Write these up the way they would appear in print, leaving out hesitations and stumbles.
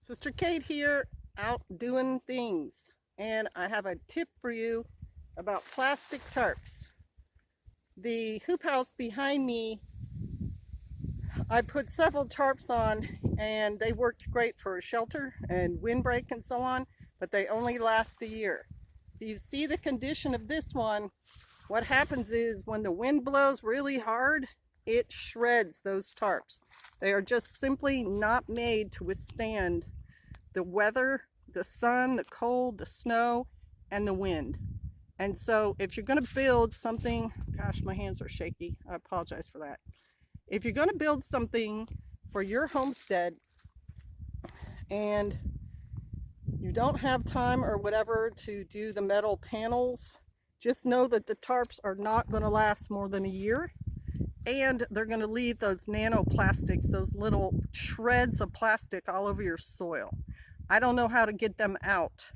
Sister Kate here, out doing things, and I have a tip for you about plastic tarps. The hoop house behind me, I put several tarps on and they worked great for shelter and windbreak and so on, but they only last a year. If you see the condition of this one, what happens is when the wind blows really hard, it shreds those tarps. They are just simply not made to withstand the weather, the sun, the cold, the snow, and the wind. And so if you're going to build something, gosh, my hands are shaky. I apologize for that. If you're going to build something for your homestead and you don't have time or whatever to do the metal panels, just know that the tarps are not going to last more than a year. And they're going to leave those nanoplastics, those little shreds of plastic all over your soil. I don't know how to get them out,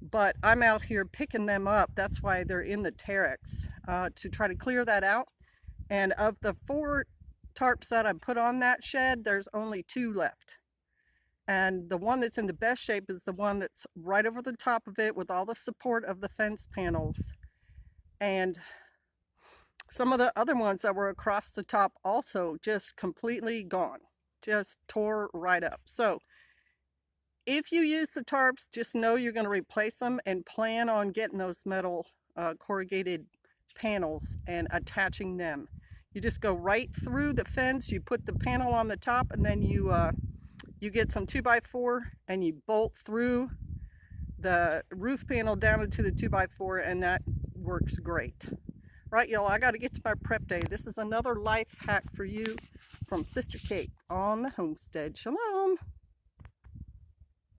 but I'm out here picking them up. That's why they're in the Tarps, to try to clear that out. And of the 4 tarps that I put on that shed, there's only 2 left. And the one that's in the best shape is the one that's right over the top of it with all the support of the fence panels. And some of the other ones that were across the top also just completely gone, just tore right up. So if you use the tarps, just know you're going to replace them and plan on getting those metal corrugated panels and attaching them. You just go right through the fence, you put the panel on the top, and then you get some 2x4 and you bolt through the roof panel down into the 2x4, and that works great. Right, y'all, I got to get to my prep day. This is another life hack for you from Sister Kate on the homestead. Shalom.